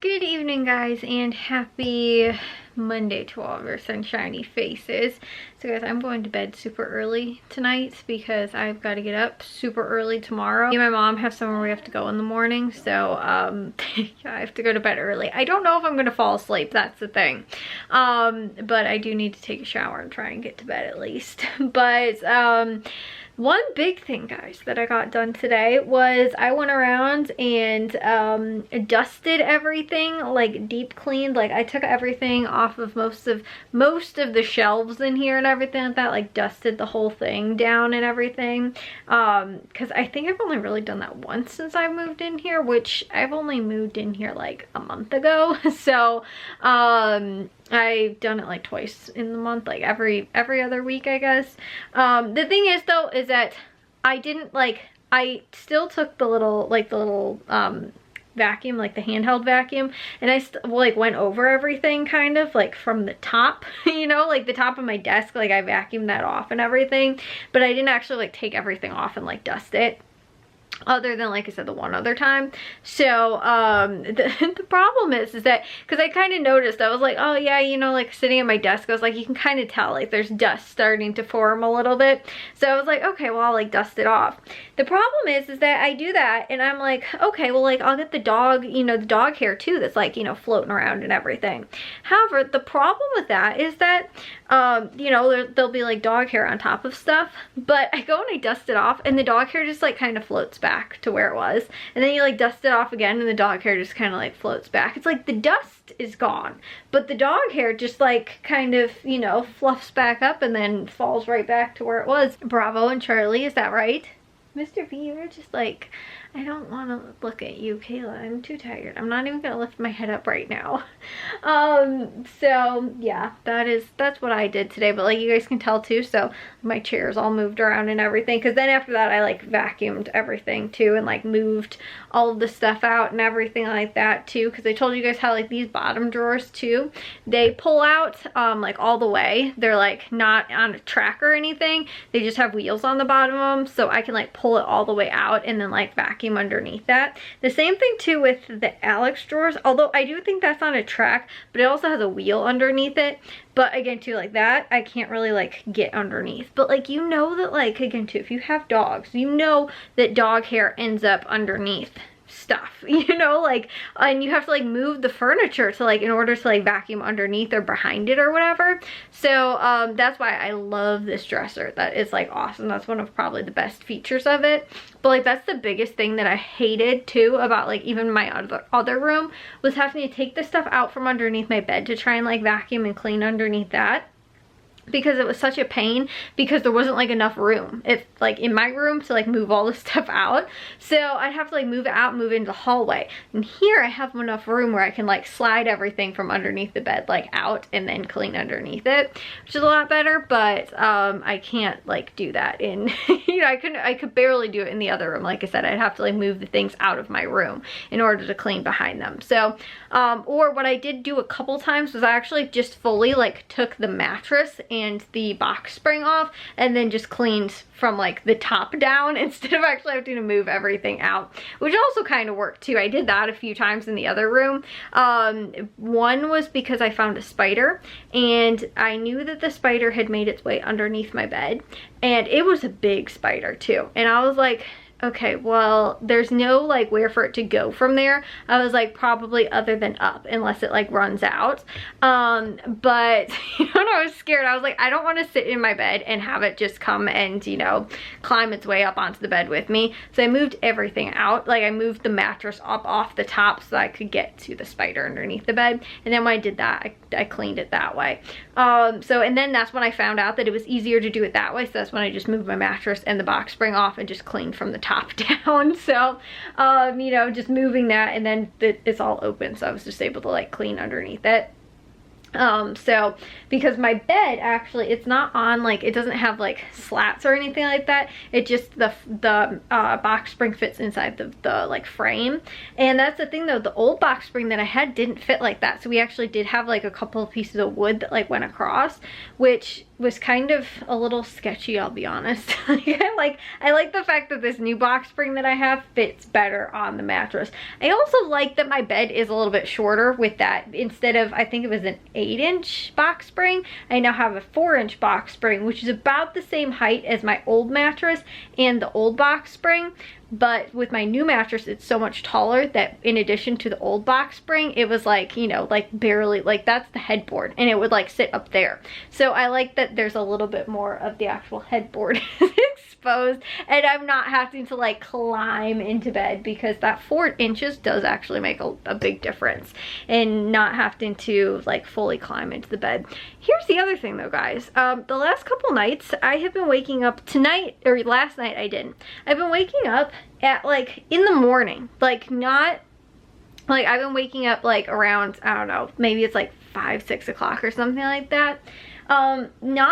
Good evening, guys, and happy Monday to all of our sunshiny faces. So guys, I'm going to bed super early tonight because I've got to get up super early tomorrow. Me and my mom have somewhere we have to go in the morning, so yeah, I have to go to bed early. I don't know if I'm gonna fall asleep, that's the thing. But I do need to take a shower and try and get to bed at least. But one big thing, guys, that I got done today was I went around and dusted everything, like deep cleaned. Like I took everything off of most of the shelves in here and everything like that, like dusted the whole thing down and everything. Because I think I've only really done that once since I moved in here, which I've only moved in here like a month ago. So I've done it like twice in the month, like every other week, I guess. The thing is though, is that I still took the little vacuum, like the handheld vacuum, and I like went over everything kind of like from the top, you know, like the top of my desk, like I vacuumed that off and everything, but I didn't actually like take everything off and like dust it, other than, like I said, the one other time. So the problem is that because I kind of noticed, I was like, oh yeah, you know, like sitting at my desk, I was like, you can kind of tell like there's dust starting to form a little bit. So I was like, okay, well, I'll like dust it off. The problem is that I do that and I'm like, okay, well, like I'll get the dog, you know, the dog hair too that's like, you know, floating around and everything. However, the problem with that is that you know, there'll be like dog hair on top of stuff, but I go and I dust it off and the dog hair just like kind of floats back to where it was, and then you like dust it off again and the dog hair just kind of like floats back. It's like the dust is gone, but the dog hair just like kind of, you know, fluffs back up and then falls right back to where it was. Bravo and Charlie, is that right? Mr. B, you're just like, I don't want to look at you, Kayla. I'm too tired. I'm not even gonna lift my head up right now. So yeah, that's what I did today. But like you guys can tell too, so my chair's all moved around and everything. Because then after that, I like vacuumed everything too and like moved all of the stuff out and everything like that too. Because I told you guys how like these bottom drawers too, they pull out like all the way. They're like not on a track or anything. They just have wheels on the bottom of them, so I can like pull it all the way out and then like vacuum underneath that. The same thing too with the Alex drawers, although I do think that's on a track, but it also has a wheel underneath it. But again too, like that I can't really like get underneath. But like, you know, that like again too, if you have dogs, you know that dog hair ends up underneath stuff, you know, like, and you have to like move the furniture to like in order to like vacuum underneath or behind it or whatever. So that's why I love this dresser. That is like awesome. That's one of probably the best features of it. But like that's the biggest thing that I hated too about like even my other room, was having to take the stuff out from underneath my bed to try and like vacuum and clean underneath that, because it was such a pain, because there wasn't like enough room like in my room to like move all this stuff out. So I'd have to like move it out, move it into the hallway, and here I have enough room where I can like slide everything from underneath the bed like out and then clean underneath it, which is a lot better. But I can't like do that in you know, I could barely do it in the other room. Like I said, I'd have to like move the things out of my room in order to clean behind them. So or what I did do a couple times was I actually just fully like took the mattress and the box spring off and then just cleaned from like the top down instead of actually having to move everything out, which also kind of worked too. I did that a few times in the other room. One was because I found a spider and I knew that the spider had made its way underneath my bed, and it was a big spider too, and I was like, okay, well, there's no like where for it to go from there. I was like, probably other than up, unless it like runs out. But you know, I was scared. I was like, I don't want to sit in my bed and have it just come and, you know, climb its way up onto the bed with me. So I moved everything out. Like I moved the mattress up off the top so that I could get to the spider underneath the bed. And then when I did that, I cleaned it that way. So, and then that's when I found out that it was easier to do it that way. So that's when I just moved my mattress and the box spring off and just cleaned from the top down. So, you know, just moving that, and then it's all open. So I was just able to like clean underneath it. So because my bed actually, it's not on like, it doesn't have like slats or anything like that. It just the box spring fits inside the like frame. And that's the thing though, the old box spring that I had didn't fit like that. So we actually did have like a couple of pieces of wood that like went across, which was kind of a little sketchy, I'll be honest. I like the fact that this new box spring that I have fits better on the mattress. I also like that my bed is a little bit shorter with that. Instead of, I think it was an 8-inch box spring, I now have a 4-inch box spring, which is about the same height as my old mattress and the old box spring. But with my new mattress, it's so much taller that in addition to the old box spring, it was like, you know, like barely, like that's the headboard, and it would like sit up there. So I like that there's a little bit more of the actual headboard exposed, and I'm not having to like climb into bed, because that 4 inches does actually make a big difference in not having to like fully climb into the bed. Here's the other thing though, guys. The last couple nights I have been waking up, tonight, or last night I didn't. I've been waking up at like in the morning, like not like I've been waking up like around, I don't know, maybe it's like 5, 6 o'clock or something like that. Not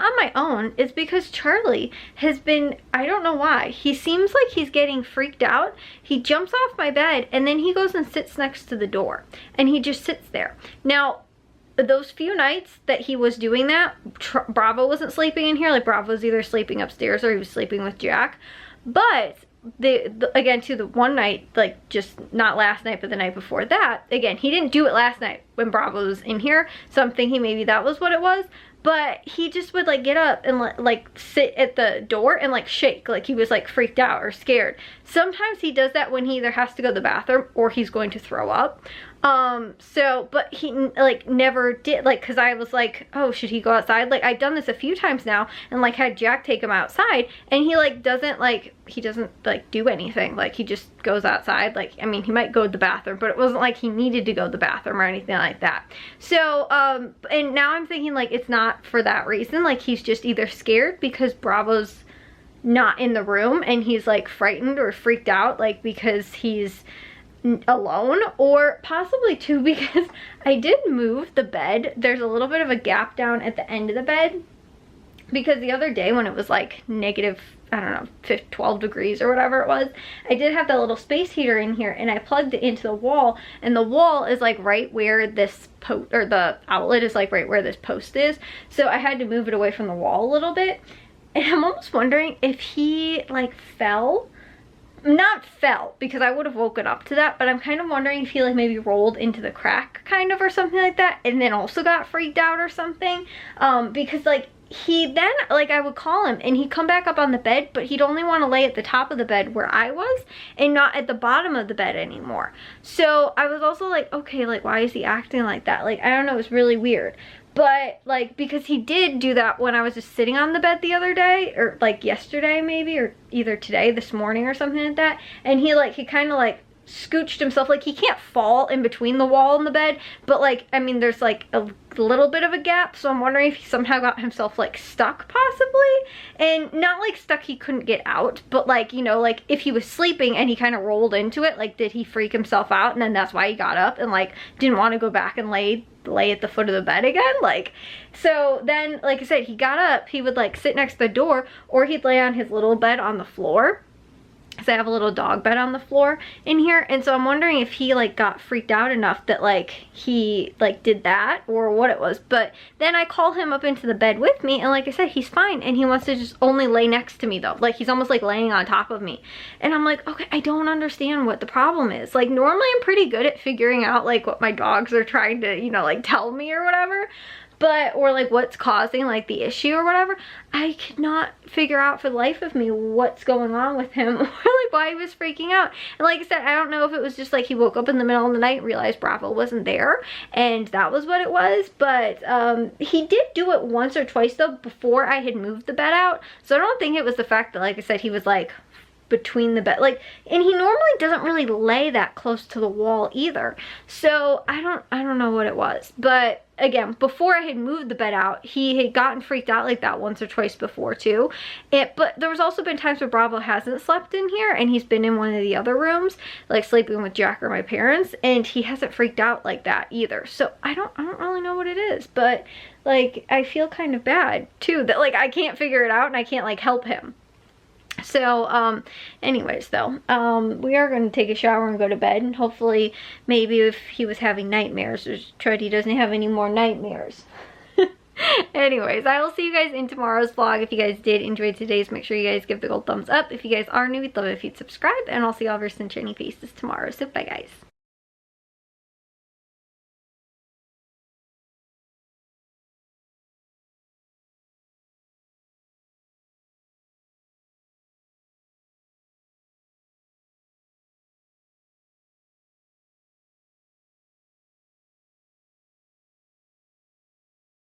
on my own. It's because Charlie has been, I don't know why, he seems like he's getting freaked out. He jumps off my bed and then he goes and sits next to the door, and he just sits there. Now those few nights that he was doing that, Bravo wasn't sleeping in here. Like Bravo was either sleeping upstairs or he was sleeping with Jack. But again, to the one night, like just not last night but the night before that, again, he didn't do it last night when Bravo was in here, so I'm thinking maybe that was what it was. But he just would like get up and like sit at the door and like shake, like he was like freaked out or scared. Sometimes he does that when he either has to go to the bathroom or he's going to throw up. But he like never did, like, cause I was like, oh, should he go outside? Like I've done this a few times now and like had Jack take him outside, and he like doesn't like do anything. Like he just goes outside. Like, I mean, he might go to the bathroom, but it wasn't like he needed to go to the bathroom or anything like that. So, and now I'm thinking like it's not for that reason. Like he's just either scared because Bravo's not in the room and he's like frightened or freaked out, like because he's alone, or possibly too because I did move the bed. There's a little bit of a gap down at the end of the bed, because the other day when it was like negative, I don't know, 12 degrees or whatever it was, I did have that little space heater in here, and I plugged it into the wall, and the wall is like right where this post, or the outlet is like right where this post is, so I had to move it away from the wall a little bit. And I'm almost wondering if he like fell, not fell because I would have woken up to that, but I'm kind of wondering if he like maybe rolled into the crack kind of or something like that, and then also got freaked out or something, because like he then, like I would call him and he'd come back up on the bed, but he'd only want to lay at the top of the bed where I was and not at the bottom of the bed anymore. So I was also like, okay, like why is he acting like that? Like I don't know, it's really weird. But like, because he did do that when I was just sitting on the bed the other day, or like yesterday maybe, or either today, this morning or something like that, and he kind of like scooched himself, like he can't fall in between the wall and the bed, but like, I mean, there's like a little bit of a gap, so I'm wondering if he somehow got himself like stuck possibly, and not like stuck he couldn't get out, but like, you know, like if he was sleeping and he kind of rolled into it, like did he freak himself out and then that's why he got up and like didn't want to go back and lay at the foot of the bed again? Like, so then like I said, he got up, he would like sit next to the door, or he'd lay on his little bed on the floor. So I have a little dog bed on the floor in here, and so I'm wondering if he like got freaked out enough that like he like did that or what it was. But then I call him up into the bed with me, and like I said, he's fine, and he wants to just only lay next to me though. Like he's almost like laying on top of me, and I'm like, okay, I don't understand what the problem is. Like normally I'm pretty good at figuring out like what my dogs are trying to, you know, like tell me or whatever, but or like what's causing like the issue or whatever. I could not figure out for the life of me what's going on with him, or like why he was freaking out. And like I said, I don't know if it was just like he woke up in the middle of the night and realized Bravo wasn't there and that was what it was. But he did do it once or twice though before I had moved the bed out, so I don't think it was the fact that, like I said, he was like between the bed, like, and he normally doesn't really lay that close to the wall either, so I don't know what it was. But again, before I had moved the bed out, he had gotten freaked out like that once or twice before too. But there was also been times where Bravo hasn't slept in here and he's been in one of the other rooms, like sleeping with Jack or my parents, and he hasn't freaked out like that either. So I don't really know what it is, but like I feel kind of bad too that like I can't figure it out and I can't like help him. So anyways though, we are going to take a shower and go to bed, and hopefully maybe if he was having nightmares, he doesn't have any more nightmares. Anyways, I will see you guys in tomorrow's vlog. If you guys did enjoy today's, make sure you guys give the gold thumbs up. If you guys are new, we'd love it if you'd subscribe, and I'll see all of your sunshiny faces tomorrow. So bye guys.